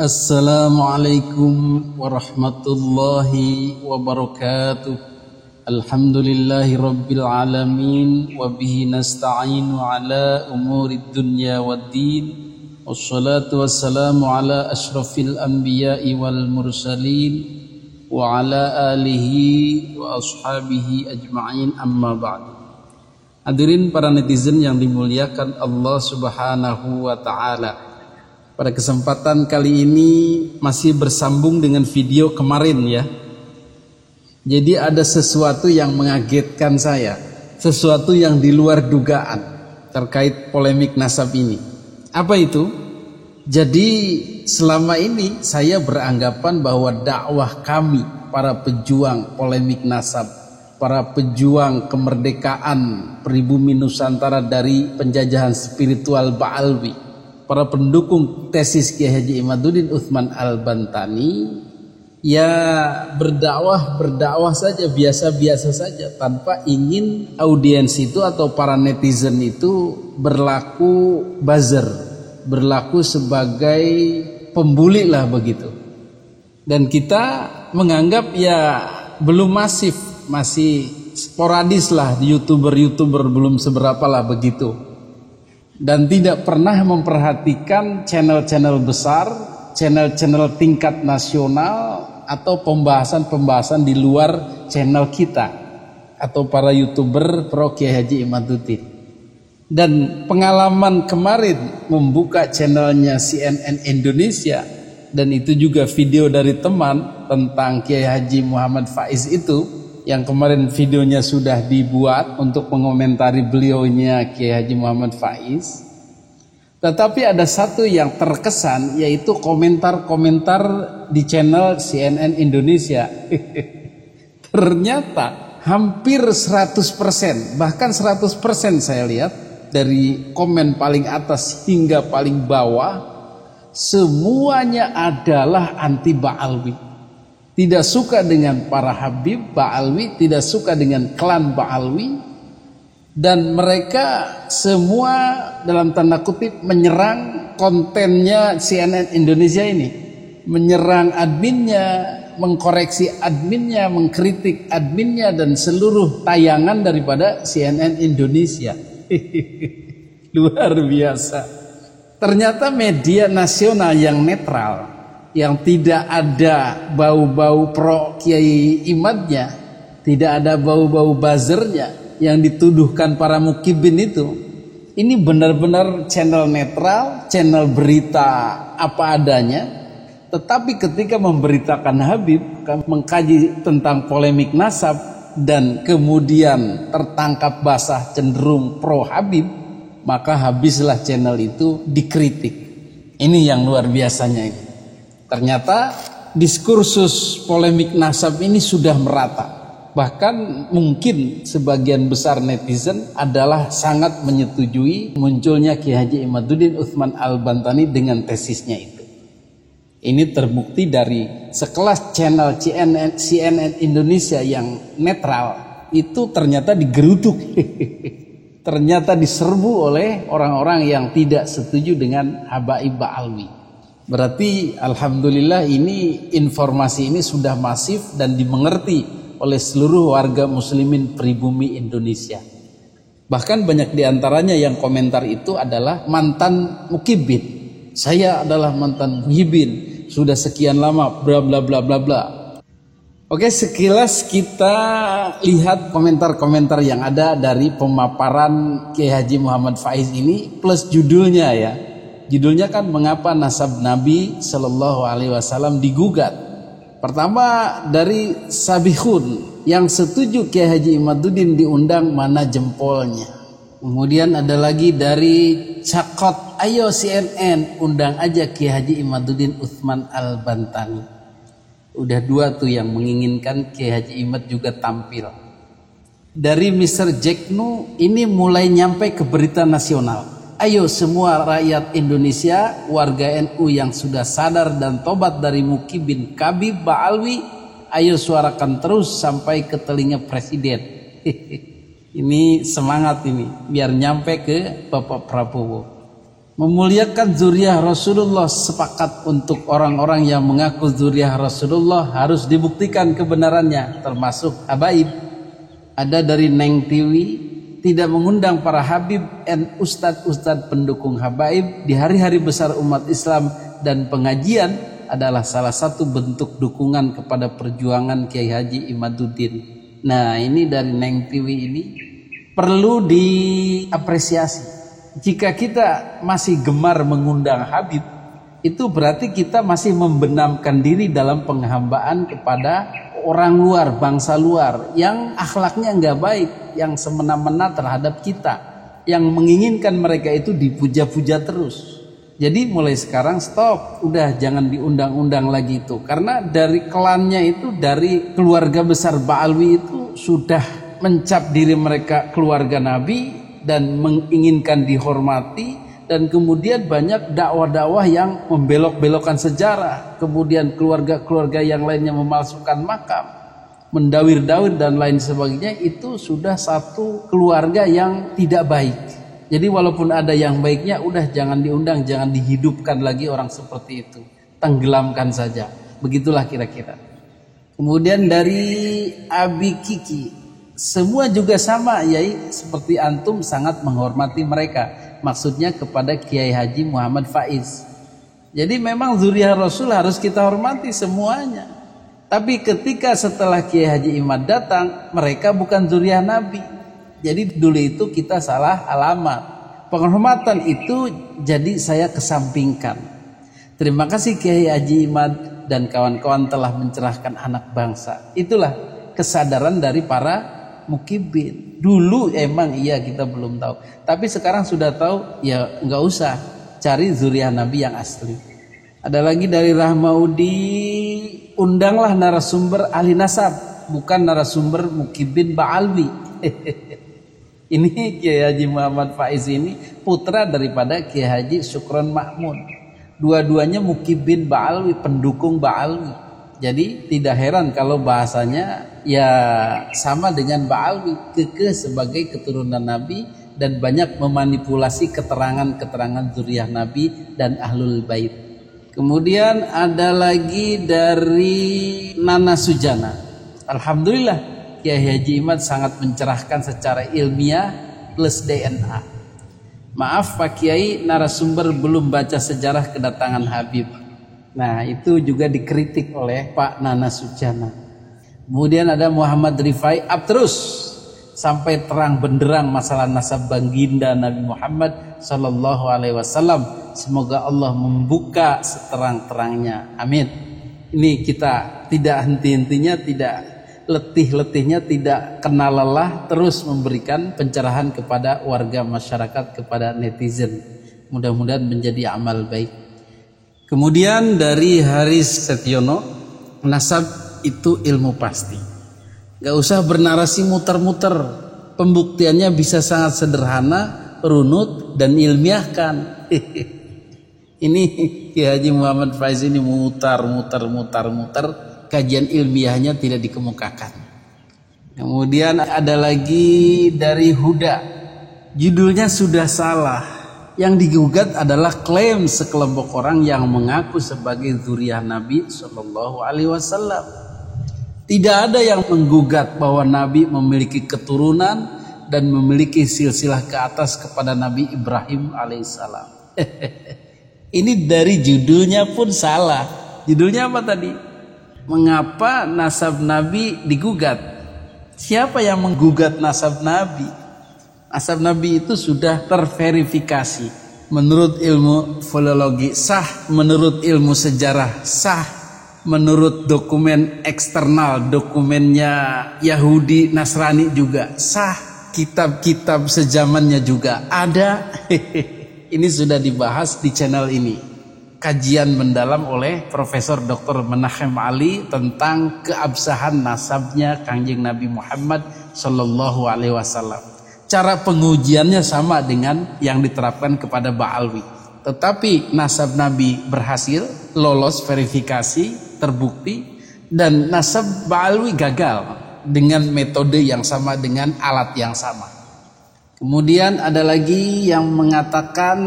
Assalamualaikum warahmatullahi wabarakatuh. Alhamdulillahi rabbil alamin. Wabihi nasta'inu ala umurid dunya waddin. Wassalatu wassalamu ala ashrafil anbiya'i wal mursalin wa ala alihi wa ashabihi ajma'in, amma ba'du. Hadirin para netizen yang dimuliakan Allah subhanahu wa ta'ala, pada kesempatan kali ini masih bersambung dengan video kemarin ya. Jadi ada sesuatu yang mengagetkan saya, sesuatu yang di luar dugaan terkait polemik nasab ini. Apa itu? Jadi selama ini saya beranggapan bahwa dakwah kami, para pejuang polemik nasab, para pejuang kemerdekaan pribumi Nusantara dari penjajahan spiritual Ba'alwi, para pendukung tesis Kiai Haji Imaduddin Utsman Al-Bantani, ya berdakwah saja, biasa-biasa saja, tanpa ingin audiens itu atau para netizen itu berlaku buzzer, berlaku sebagai pembuli lah begitu. Dan kita menganggap ya belum masif, masih sporadis lah, youtuber belum seberapa lah begitu. Dan tidak pernah memperhatikan channel-channel besar, channel-channel tingkat nasional, atau pembahasan-pembahasan di luar channel kita atau para youtuber pro Kiai Haji Imaduddin. Dan pengalaman kemarin membuka channelnya CNN Indonesia, dan itu juga video dari teman tentang Kiai Haji Muhammad Faiz itu, yang kemarin videonya sudah dibuat untuk mengomentari beliaunya Kiai Haji Muhammad Faiz. Tetapi ada satu yang terkesan, yaitu komentar-komentar di channel CNN Indonesia. Ternyata hampir 100%, bahkan 100% saya lihat dari komen paling atas hingga paling bawah, semuanya adalah anti Ba'alwi. Tidak suka dengan para Habib Ba'alwi, tidak suka dengan klan Ba'alwi, dan mereka semua dalam tanda kutip menyerang kontennya CNN Indonesia ini, menyerang adminnya, mengkoreksi adminnya, mengkritik adminnya, dan seluruh tayangan daripada CNN Indonesia. Luar biasa. Ternyata media nasional yang netral, yang tidak ada bau-bau pro Kiai Imadnya, tidak ada bau-bau buzzernya yang dituduhkan para mukibin itu, ini benar-benar channel netral, channel berita apa adanya. Tetapi ketika memberitakan Habib, mengkaji tentang polemik nasab, dan kemudian tertangkap basah cenderung pro Habib, maka habislah channel itu dikritik. Ini yang luar biasanya ini. Ternyata diskursus polemik nasab ini sudah merata. Bahkan mungkin sebagian besar netizen adalah sangat menyetujui munculnya Kiai Haji Imaduddin Utsman Al-Bantani dengan tesisnya itu. Ini terbukti dari sekelas channel CNN Indonesia yang netral itu ternyata digeruduk. Ternyata diserbu oleh orang-orang yang tidak setuju dengan Habaib Ba'alwi. Berarti alhamdulillah ini informasi ini sudah masif dan dimengerti oleh seluruh warga muslimin pribumi Indonesia. Bahkan banyak diantaranya yang komentar itu adalah mantan mukibin. Saya adalah mantan mukibin, sudah sekian lama, bla bla bla bla bla. Oke, sekilas kita lihat komentar-komentar yang ada dari pemaparan Kiai Haji Muhammad Faiz ini plus judulnya ya. Judulnya kan mengapa nasab Nabi Shallallahu Alaihi Wasallam digugat. Pertama dari Sabihun yang setuju Kiai Haji Imaduddin diundang, mana jempolnya. Kemudian ada lagi dari Cakot, ayo CNN undang aja Kiai Haji Imaduddin Utsman Al-Bantani. Udah dua tuh yang menginginkan Kiai Haji Imad juga tampil. Dari Mr. Jacknu ini mulai nyampe ke berita nasional. Ayo semua rakyat Indonesia, warga NU yang sudah sadar dan tobat dari mukibin Habib Ba'alwi, ayo suarakan terus sampai ke telinga presiden. Ini semangat ini biar nyampe ke Bapak Prabowo. Memuliakan zuriyah Rasulullah, sepakat untuk orang-orang yang mengaku zuriyah Rasulullah harus dibuktikan kebenarannya, termasuk habaib. Ada dari Neng Tiwi tidak mengundang para habib dan ustadz-ustadz pendukung habaib di hari-hari besar umat Islam, dan pengajian adalah salah satu bentuk dukungan kepada perjuangan Kiai Haji Imaduddin. Nah, ini dari Neng Tiwi ini perlu diapresiasi. Jika kita masih gemar mengundang habib, itu berarti kita masih membenamkan diri dalam penghambaan kepada orang luar, bangsa luar yang akhlaknya nggak baik, yang semena-mena terhadap kita, yang menginginkan mereka itu dipuja-puja terus. Jadi mulai sekarang stop, udah jangan diundang-undang lagi itu, karena dari klannya itu, dari keluarga besar Ba'alwi itu sudah mencap diri mereka keluarga Nabi dan menginginkan dihormati, dan kemudian banyak dakwah-dakwah yang membelok-belokkan sejarah, kemudian keluarga-keluarga yang lainnya memalsukan makam, mendawir-dawir dan lain sebagainya. Itu sudah satu keluarga yang tidak baik. Jadi walaupun ada yang baiknya, udah jangan diundang, jangan dihidupkan lagi orang seperti itu, tenggelamkan saja. Begitulah kira-kira. Kemudian dari Abi Kiki, semua juga sama, yai, seperti antum sangat menghormati mereka. Maksudnya kepada Kiai Haji Muhammad Faiz. Jadi memang zuriyah Rasul harus kita hormati semuanya. Tapi ketika setelah Kiai Haji Imad datang, mereka bukan zuriyah Nabi. Jadi dulu itu kita salah alamat. Penghormatan itu jadi saya kesampingkan. Terima kasih Kiai Haji Imad dan kawan-kawan telah mencerahkan anak bangsa. Itulah kesadaran dari para mukibin. Dulu emang iya kita belum tahu, tapi sekarang sudah tahu, ya nggak usah cari zuriyah Nabi yang asli. Ada lagi dari Rahmaudi, undanglah narasumber ahli nasab, bukan narasumber mukibin Ba'alwi. Ini Kiai Haji Muhammad Faiz ini putra daripada Kiai Haji Syukron Makmun. Dua-duanya mukibin Ba'alwi, pendukung Ba'alwi. Jadi tidak heran kalau bahasanya ya sama dengan Ba'alwi, kekeh sebagai keturunan Nabi dan banyak memanipulasi keterangan-keterangan zuriyah Nabi dan Ahlul Bait. Kemudian ada lagi dari Nana Sujana. Alhamdulillah Kiai Haji Imad sangat mencerahkan secara ilmiah plus DNA. Maaf Pak Kiai, narasumber belum baca sejarah kedatangan Habib. Nah, itu juga dikritik oleh Pak Nana Sujana. Kemudian ada Muhammad Rifai, up terus sampai terang benderang masalah nasab baginda Nabi Muhammad sallallahu alaihi wasallam. Semoga Allah membuka seterang-terangnya. Amin. Ini kita tidak henti-hentinya, tidak letih-letihnya, tidak kenal lelah, terus memberikan pencerahan kepada warga masyarakat, kepada netizen. Mudah-mudahan menjadi amal baik. Kemudian dari Haris Setiono, nasab itu ilmu pasti. Gak usah bernarasi muter-muter. Pembuktiannya bisa sangat sederhana, runut dan ilmiahkan. Ini Kiai Haji Muhammad Faiz ini muter. Kajian ilmiahnya tidak dikemukakan. Kemudian ada lagi dari Huda, judulnya sudah salah. Yang digugat adalah klaim sekelompok orang yang mengaku sebagai zuriyah Nabi Shallallahu Alaihi Wasallam. Tidak ada yang menggugat bahwa Nabi memiliki keturunan dan memiliki silsilah ke atas kepada Nabi Ibrahim alaihissalam. Ini dari judulnya pun salah. Judulnya apa tadi? Mengapa nasab Nabi digugat? Siapa yang menggugat nasab Nabi? Nasab Nabi itu sudah terverifikasi menurut ilmu filologi sah, menurut ilmu sejarah sah, menurut dokumen eksternal, dokumennya Yahudi Nasrani juga sah, kitab-kitab sejamannya juga ada. Ini sudah dibahas di channel ini. Kajian mendalam oleh Profesor Dr. Menachem Ali tentang keabsahan nasabnya Kanjeng Nabi Muhammad sallallahu alaihi wasallam. Cara pengujiannya sama dengan yang diterapkan kepada Ba'alwi. Tetapi nasab Nabi berhasil, lolos verifikasi, terbukti. Dan nasab Ba'alwi gagal dengan metode yang sama, dengan alat yang sama. Kemudian ada lagi yang mengatakan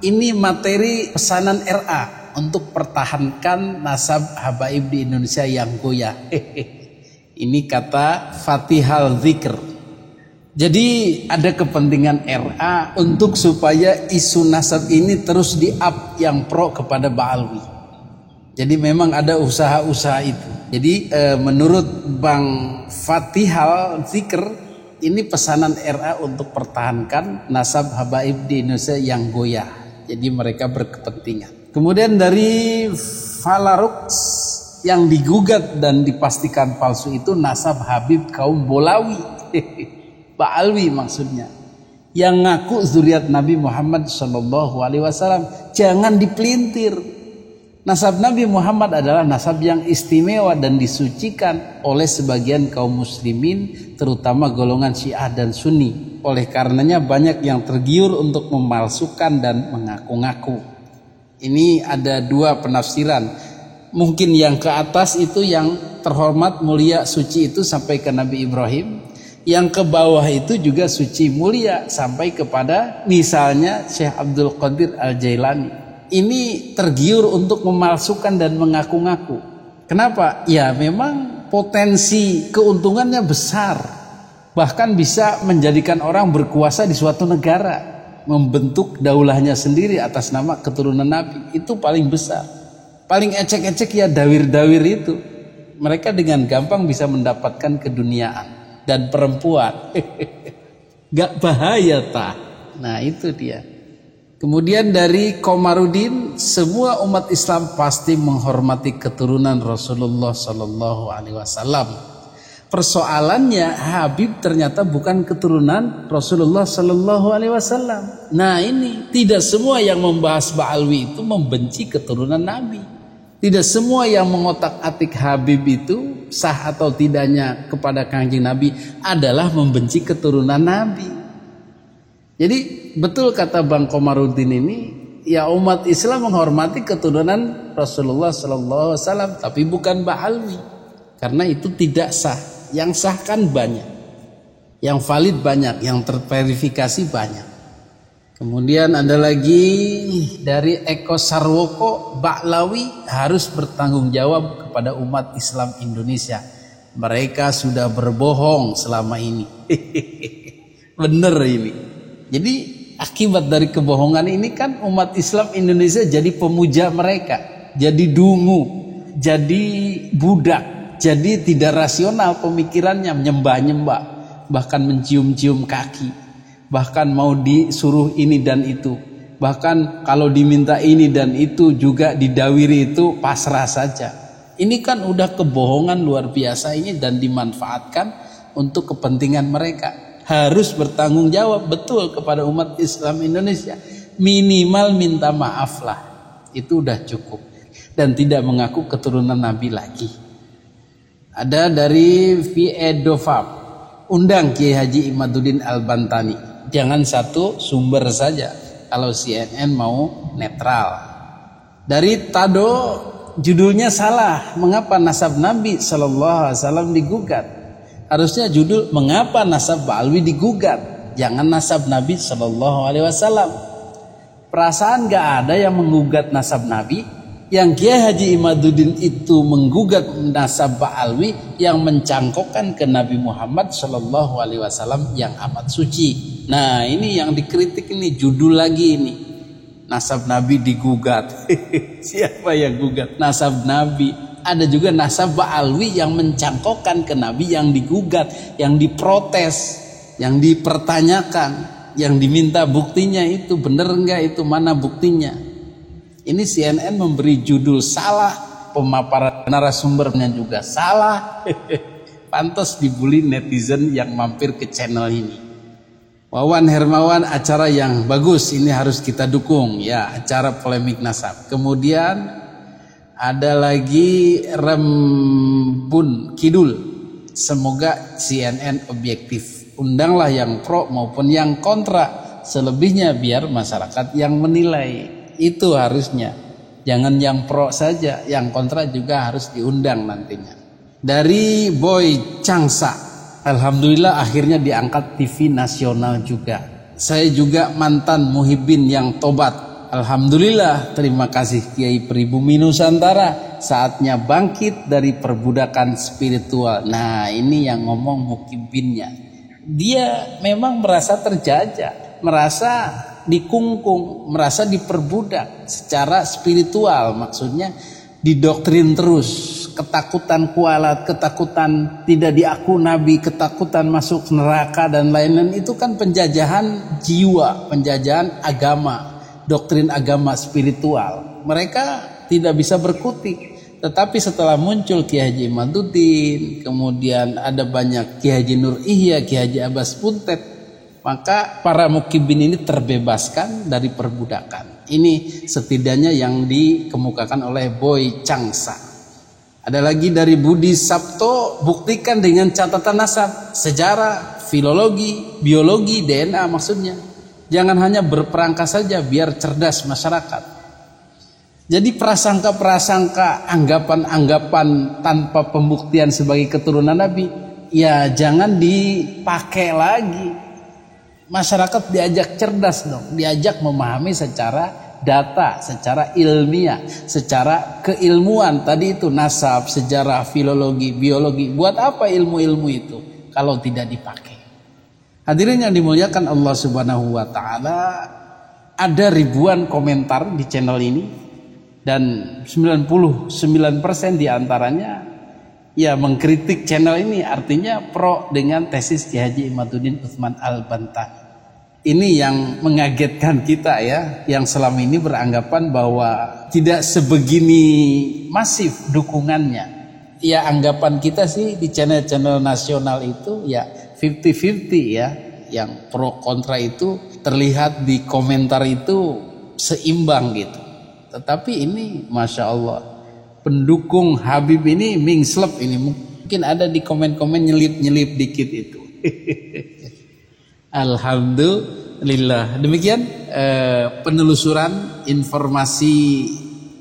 ini materi pesanan RA untuk pertahankan nasab habaib di Indonesia yang goyah. Ini kata Fatihal Zikr. Jadi ada kepentingan RA untuk supaya isu nasab ini terus di-up yang pro kepada Ba'alwi. Jadi memang ada usaha-usaha itu. Jadi menurut Bang Fatihal Zikr, ini pesanan RA untuk pertahankan nasab habaib di Indonesia yang goyah. Jadi mereka berkepentingan. Kemudian dari Falarux, yang digugat dan dipastikan palsu itu nasab Habib kaum Bolawi. Ba'alwi maksudnya, yang ngaku zuriat Nabi Muhammad SAW. Jangan dipelintir. Nasab Nabi Muhammad adalah nasab yang istimewa dan disucikan oleh sebagian kaum muslimin, terutama golongan Syiah dan Sunni. Oleh karenanya banyak yang tergiur untuk memalsukan dan mengaku-ngaku. Ini ada dua penafsiran. Mungkin yang ke atas itu yang terhormat, mulia, suci itu sampai ke Nabi Ibrahim. Yang ke bawah itu juga suci, mulia, sampai kepada misalnya Syekh Abdul Qadir Al-Jailani. Ini tergiur untuk memalsukan dan mengaku-ngaku. Kenapa? Ya memang potensi keuntungannya besar. Bahkan bisa menjadikan orang berkuasa di suatu negara, membentuk daulahnya sendiri atas nama keturunan Nabi. Itu paling besar. Paling ecek-ecek ya dawir-dawir itu. Mereka dengan gampang bisa mendapatkan keduniaan dan perempuan. Gak bahaya tak? Nah itu dia. Kemudian dari Komarudin, semua umat Islam pasti menghormati keturunan Rasulullah SAW. Persoalannya Habib ternyata bukan keturunan Rasulullah SAW. Nah ini tidak semua yang membahas Ba'alwi itu membenci keturunan Nabi. Tidak semua yang mengotak-atik Habib itu sah atau tidaknya kepada Kanjeng Nabi adalah membenci keturunan Nabi. Jadi betul kata Bang Komarudin ini, ya umat Islam menghormati keturunan Rasulullah SAW, tapi bukan Ba'alwi, karena itu tidak sah. Yang sah kan banyak, yang valid banyak, yang terverifikasi banyak. Kemudian ada lagi dari Eko Sarwoko, Ba'lawi harus bertanggung jawab kepada umat Islam Indonesia. Mereka sudah berbohong selama ini. Bener ini. Jadi akibat dari kebohongan ini kan umat Islam Indonesia jadi pemuja mereka, jadi dungu, jadi budak, jadi tidak rasional pemikirannya, menyembah-nyembah, bahkan mencium-cium kaki, bahkan mau disuruh ini dan itu, bahkan kalau diminta ini dan itu juga didawiri itu pasrah saja. Ini kan udah kebohongan luar biasa ini dan dimanfaatkan untuk kepentingan mereka. Harus bertanggung jawab betul kepada umat Islam Indonesia. Minimal minta maaf lah, itu udah cukup. Dan tidak mengaku keturunan Nabi lagi. Ada dari Viedofab, undang Kiai Haji Imaduddin Al-Bantani. Jangan satu sumber saja kalau CNN mau netral. Dari Tado, judulnya salah. Mengapa nasab Nabi SAW digugat? Harusnya judul mengapa nasab Ba'alwi digugat, jangan nasab Nabi SAW. Perasaan gak ada yang menggugat nasab Nabi. Yang Kiai Haji Imaduddin itu menggugat nasab Ba'alwi yang mencangkokkan ke Nabi Muhammad SAW yang amat suci. Nah ini yang dikritik, ini judul lagi ini, nasab Nabi digugat. Siapa yang gugat nasab Nabi? Ada juga nasab Ba'alwi yang mencangkokkan ke Nabi yang digugat, yang diprotes, yang dipertanyakan, yang diminta buktinya itu benar enggak, itu mana buktinya. Ini CNN memberi judul salah, pemaparan narasumbernya juga salah. Pantas dibully netizen yang mampir ke channel ini. Wawan Hermawan, acara yang bagus, ini harus kita dukung ya, acara polemik nasab. Kemudian ada lagi Rembun Kidul, semoga CNN objektif, undanglah yang pro maupun yang kontra, selebihnya biar masyarakat yang menilai. Itu harusnya, jangan yang pro saja, yang kontra juga harus diundang nantinya. Dari Boy Changsa, alhamdulillah akhirnya diangkat TV nasional juga. Saya juga mantan muhibbin yang tobat, Alhamdulillah, terima kasih Kiai Pribumi Nusantara, saatnya bangkit dari perbudakan spiritual. Nah, ini yang ngomong Mukibbinnya. Dia memang merasa terjajah, merasa dikungkung, merasa diperbudak secara spiritual. Maksudnya didoktrin terus, ketakutan kualat, ketakutan tidak diaku nabi, ketakutan masuk neraka dan lain-lain. Itu kan penjajahan jiwa, penjajahan agama, doktrin agama spiritual. Mereka tidak bisa berkutik. Tetapi setelah muncul Ki Haji Imaduddin, kemudian ada banyak Ki Haji Nur Ihya, Ki Haji Abbas Puntet, maka para Mukibbin ini terbebaskan dari perbudakan. Ini setidaknya yang dikemukakan oleh Boy Changsa. Ada lagi dari Budi Sabto, buktikan dengan catatan nasab, sejarah, filologi, biologi, DNA maksudnya. Jangan hanya berperangkat saja biar cerdas masyarakat. Jadi prasangka-prasangka, anggapan-anggapan tanpa pembuktian sebagai keturunan Nabi, ya jangan dipakai lagi. Masyarakat diajak cerdas dong, diajak memahami secara data, secara ilmiah, secara keilmuan. Tadi itu nasab, sejarah, filologi, biologi. Buat apa ilmu-ilmu itu kalau tidak dipakai? Hadirin yang dimuliakan Allah Subhanahu wa taala, ada ribuan komentar di channel ini dan 99% diantaranya ya mengkritik channel ini, artinya pro dengan tesis Ki Haji Imaduddin Utsman Al-Bantani. Ini yang mengagetkan kita ya, yang selama ini beranggapan bahwa tidak sebegini masif dukungannya. Ya anggapan kita sih di channel-channel nasional itu ya 50-50 ya, yang pro kontra itu terlihat di komentar itu seimbang gitu. Tetapi ini Masya Allah, pendukung Habib ini mingslep ini, mungkin ada di komen-komen nyelip-nyelip dikit itu. Alhamdulillah. Demikian penelusuran informasi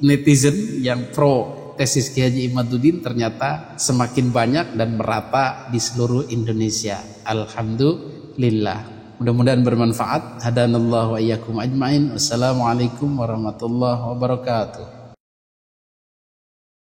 netizen yang pro tesis Ki Haji Imaduddin ternyata semakin banyak dan merata di seluruh Indonesia. Alhamdulillah. Mudah-mudahan bermanfaat. Hadanallahu wa iyyakum ajmain. Wassalamualaikum warahmatullahi wabarakatuh.